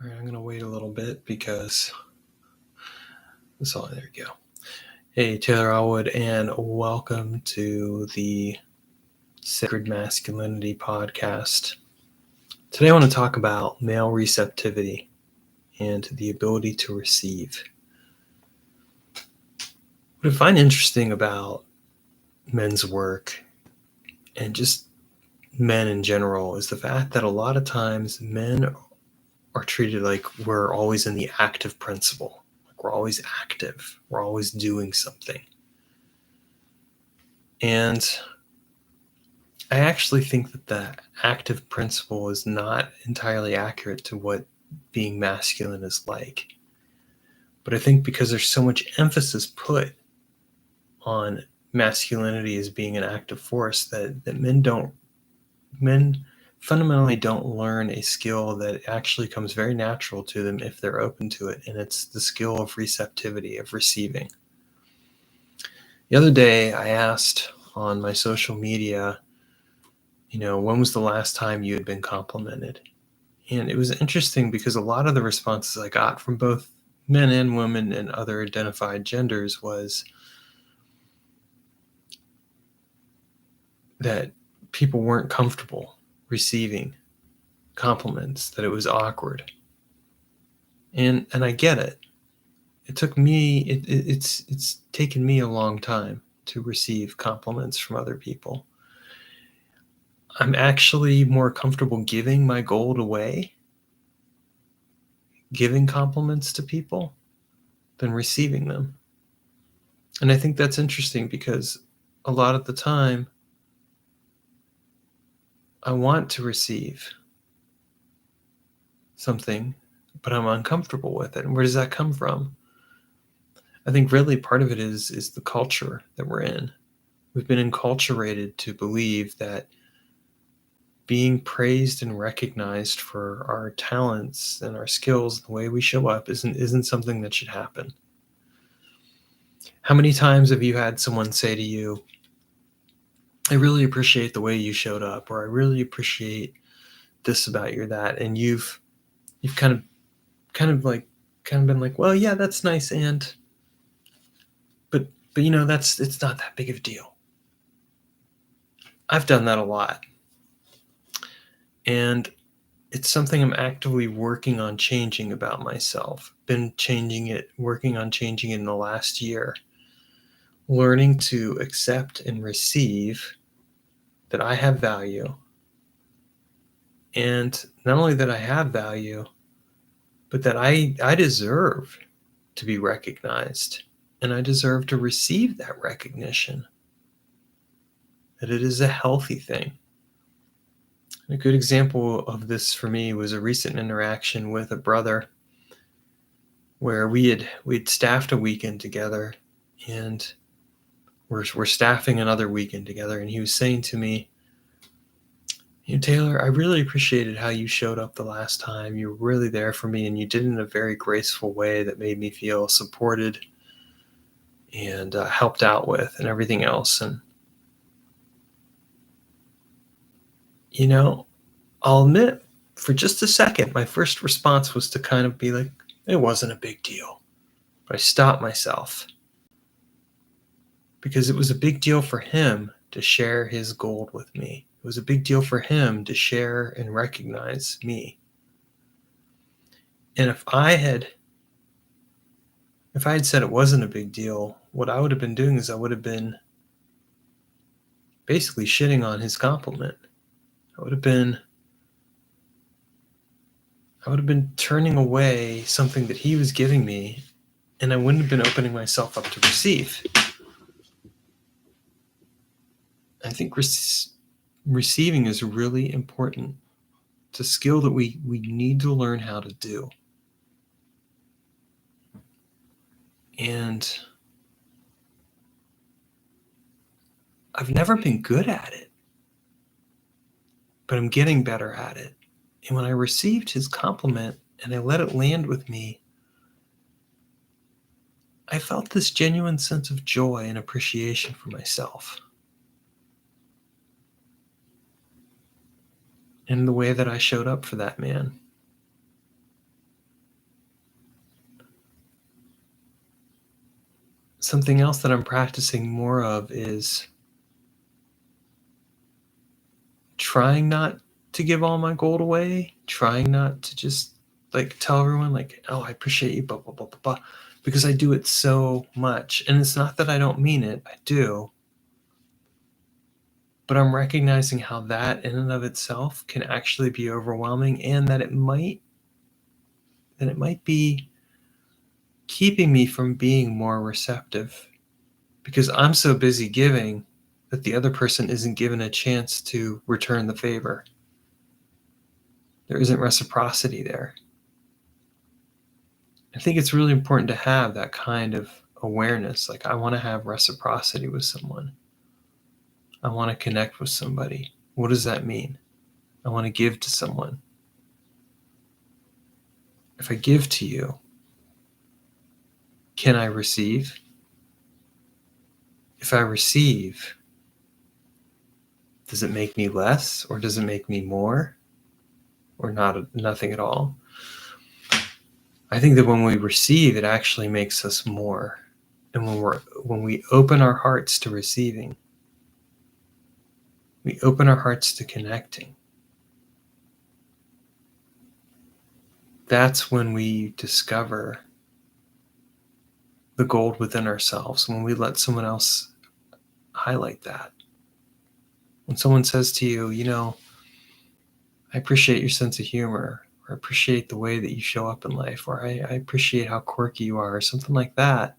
All right, I'm going to wait a little bit because there you go. Hey, Taylor Elwood, and welcome to the Sacred Masculinity podcast. Today I want to talk about male receptivity and the ability to receive. What I find interesting about men's work and just men in general is the fact that a lot of times men are treated like we're always in the active principle. Like we're always active. We're always doing something. And I actually think that the active principle is not entirely accurate to what being masculine is like. But I think because there's so much emphasis put on masculinity as being an active force that men fundamentally don't learn a skill that actually comes very natural to them if they're open to it. And it's the skill of receptivity, of receiving. The other day I asked on my social media, when was the last time you had been complimented? And it was interesting because a lot of the responses I got from both men and women and other identified genders was that people weren't comfortable receiving compliments, that it was awkward. And I get it. It took me, it's taken me a long time to receive compliments from other people. I'm actually more comfortable giving my gold away, giving compliments to people, than receiving them. And I think that's interesting because a lot of the time I want to receive something, but I'm uncomfortable with it. And where does that come from? I think really part of it is the culture that we're in. We've been enculturated to believe that being praised and recognized for our talents and our skills, the way we show up, isn't something that should happen. How many times have you had someone say to you, I really appreciate the way you showed up, or I really appreciate this about you or that, and you've kind of been like, well, yeah, that's nice, and but it's not that big of a deal. I've done that a lot, and it's something I'm actively working on changing about myself. Working on changing it in the last year. Learning to accept and receive that I have value, and not only that I have value, but that I deserve to be recognized, and I deserve to receive that recognition, that it is a healthy thing. A good example of this for me was a recent interaction with a brother where we'd staffed a weekend together, and we're staffing another weekend together, and he was saying to me, Taylor, I really appreciated how you showed up the last time. You were really there for me, and you did it in a very graceful way that made me feel supported and helped out with and everything else. And, I'll admit, for just a second, my first response was to kind of be like, it wasn't a big deal. But I stopped myself because it was a big deal for him to share his gold with me. It was a big deal for him to share and recognize me. And if I had said it wasn't a big deal, what I would have been doing is I would have been basically shitting on his compliment. I would have been turning away something that he was giving me, and I wouldn't have been opening myself up to receive. I think receiving is really important. It's a skill that we need to learn how to do. And I've never been good at it, but I'm getting better at it. And when I received his compliment and I let it land with me, I felt this genuine sense of joy and appreciation for myself and the way that I showed up for that man. something else that I'm practicing more of is trying not to give all my gold away, trying not to just like tell everyone like, "Oh, I appreciate you," blah blah blah blah blah, because I do it so much, and it's not that I don't mean it, I do, but I'm recognizing how that in and of itself can actually be overwhelming, and that it might be keeping me from being more receptive because I'm so busy giving that the other person isn't given a chance to return the favor. There isn't reciprocity there. I think it's really important to have that kind of awareness. Like, I want to have reciprocity with someone, I want to connect with somebody. What does that mean? I want to give to someone. If I give to you, can I receive? If I receive, does it make me less or does it make me more or nothing at all? I think that when we receive, it actually makes us more. And when we open our hearts to receiving, we open our hearts to connecting. That's when we discover the gold within ourselves, when we let someone else highlight that. When someone says to you, I appreciate your sense of humor, or I appreciate the way that you show up in life, or I appreciate how quirky you are, or something like that,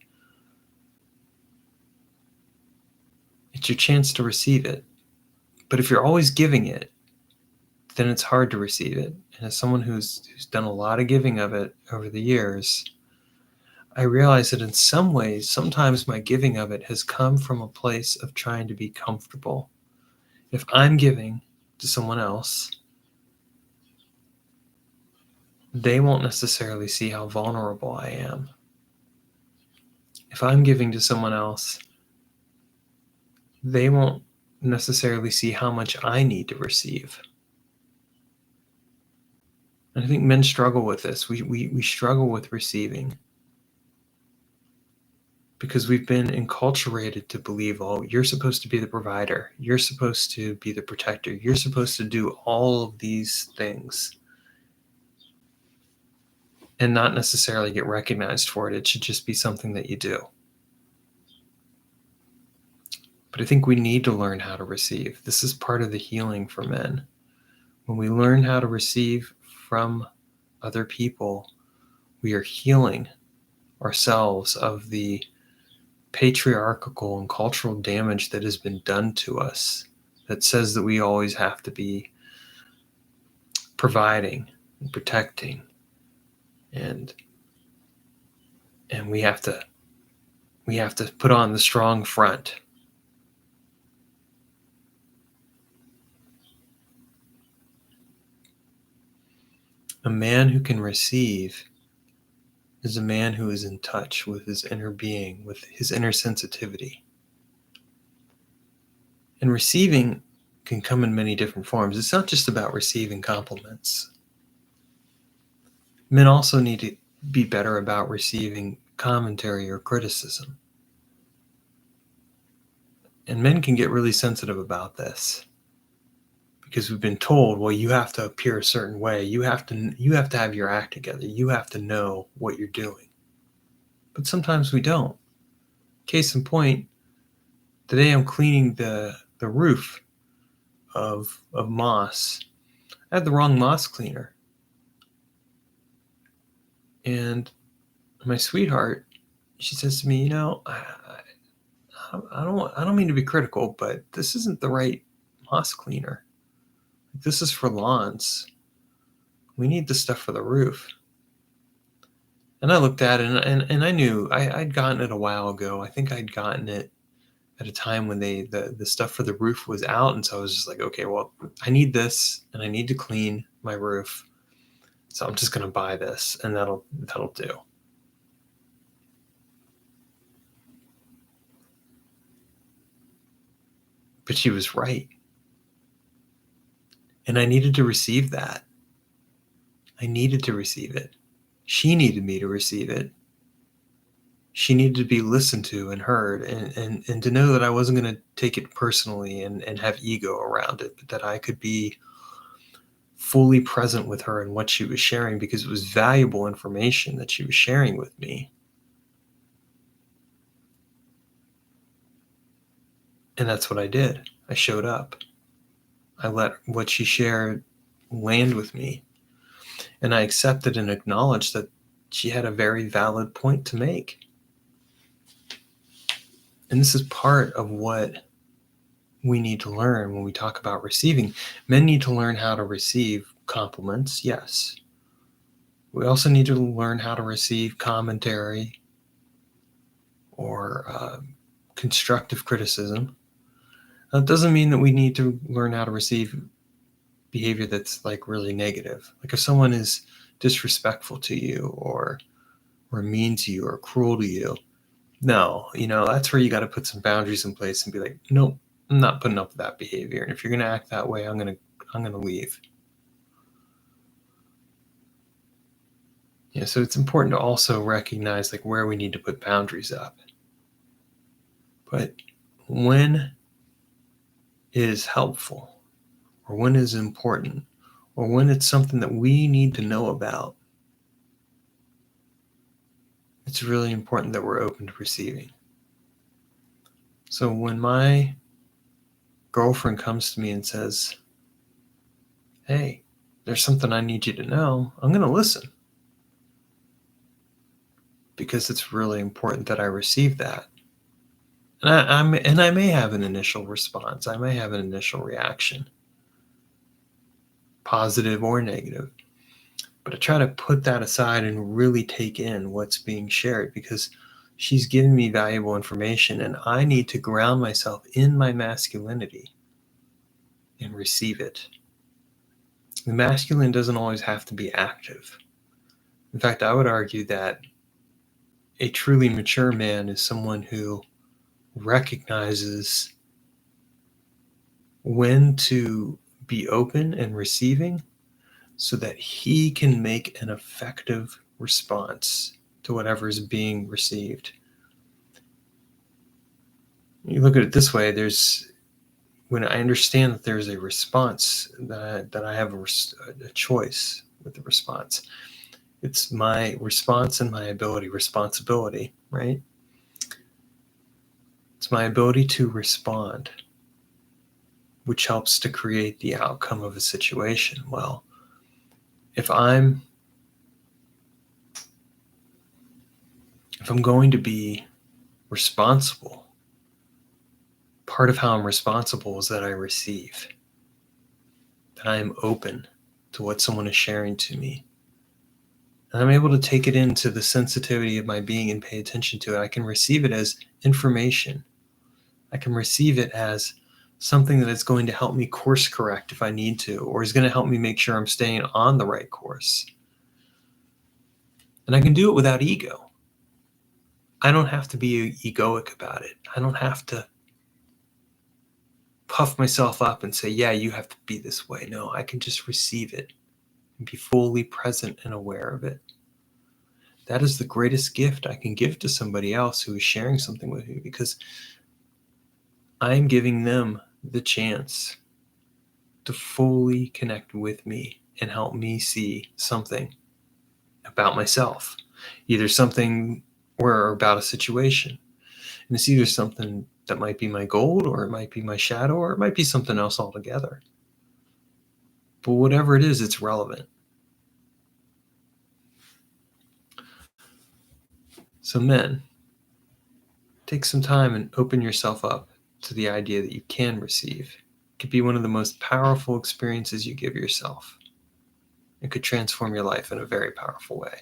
it's your chance to receive it. But if you're always giving it, then it's hard to receive it. And as someone who's done a lot of giving of it over the years, I realize that in some ways, sometimes my giving of it has come from a place of trying to be comfortable. If I'm giving to someone else, they won't necessarily see how vulnerable I am. If I'm giving to someone else, they won't necessarily see how much I need to receive. And I think men struggle with this. We struggle with receiving because we've been enculturated to believe, oh, you're supposed to be the provider, you're supposed to be the protector, you're supposed to do all of these things and not necessarily get recognized for it. It should just be something that you do. But I think we need to learn how to receive. This is part of the healing for men. When we learn how to receive from other people, we are healing ourselves of the patriarchal and cultural damage that has been done to us that says that we always have to be providing and protecting and we have to put on the strong front. A man who can receive is a man who is in touch with his inner being, with his inner sensitivity. And receiving can come in many different forms. It's not just about receiving compliments. Men also need to be better about receiving commentary or criticism. And men can get really sensitive about this because we've been told, well, you have to appear a certain way. You have to have your act together. You have to know what you're doing. But sometimes we don't. Case in point, today I'm cleaning the roof of moss. I had the wrong moss cleaner. And my sweetheart, she says to me, I don't mean to be critical, but this isn't the right moss cleaner. This is for lawns. We need the stuff for the roof. And I looked at it and I knew I'd gotten it a while ago. I think I'd gotten it at a time when the stuff for the roof was out. And so I was just like, okay, well, I need this and I need to clean my roof. So I'm just going to buy this and that'll do. But she was right. And I needed to receive that. I needed to receive it. She needed me to receive it. She needed to be listened to and heard, and to know that I wasn't going to take it personally and have ego around it, but that I could be fully present with her and what she was sharing because it was valuable information that she was sharing with me. And that's what I did. I showed up. I let what she shared land with me, and I accepted and acknowledged that she had a very valid point to make. And this is part of what we need to learn when we talk about receiving. Men need to learn how to receive compliments, yes. We also need to learn how to receive commentary or constructive criticism. That doesn't mean that we need to learn how to receive behavior that's like really negative. Like if someone is disrespectful to you or mean to you or cruel to you, no, that's where you got to put some boundaries in place and be like, nope, I'm not putting up with that behavior. And if you're going to act that way, I'm going to leave. Yeah, so it's important to also recognize like where we need to put boundaries up. But when it is helpful, or when it is important, or when it's something that we need to know about, it's really important that we're open to receiving. So when my girlfriend comes to me and says, hey, there's something I need you to know, I'm going to listen because it's really important that I receive that. And I may have an initial response. I may have an initial reaction, positive or negative. But I try to put that aside and really take in what's being shared because she's giving me valuable information and I need to ground myself in my masculinity and receive it. The masculine doesn't always have to be active. In fact, I would argue that a truly mature man is someone who recognizes when to be open and receiving so that he can make an effective response to whatever is being received. You look at it this way, when I understand that there's a response, that I have a choice with the response. It's my response and my responsibility, right? It's my ability to respond, which helps to create the outcome of a situation. Well, if I'm going to be responsible, part of how I'm responsible is that I receive, that I am open to what someone is sharing to me. And I'm able to take it into the sensitivity of my being and pay attention to it. I can receive it as information. I can receive it as something that is going to help me course correct if I need to, or is going to help me make sure I'm staying on the right course. And I can do it without ego. I don't have to be egoic about it. I don't have to puff myself up and say, yeah, you have to be this way. No, I can just receive it and be fully present and aware of it. That is the greatest gift I can give to somebody else who is sharing something with me, because I'm giving them the chance to fully connect with me and help me see something about myself, either something or about a situation. And it's either something that might be my gold, or it might be my shadow, or it might be something else altogether. But whatever it is, it's relevant. So men, take some time and open yourself up to the idea that you can receive. It could be one of the most powerful experiences you give yourself. It could transform your life in a very powerful way.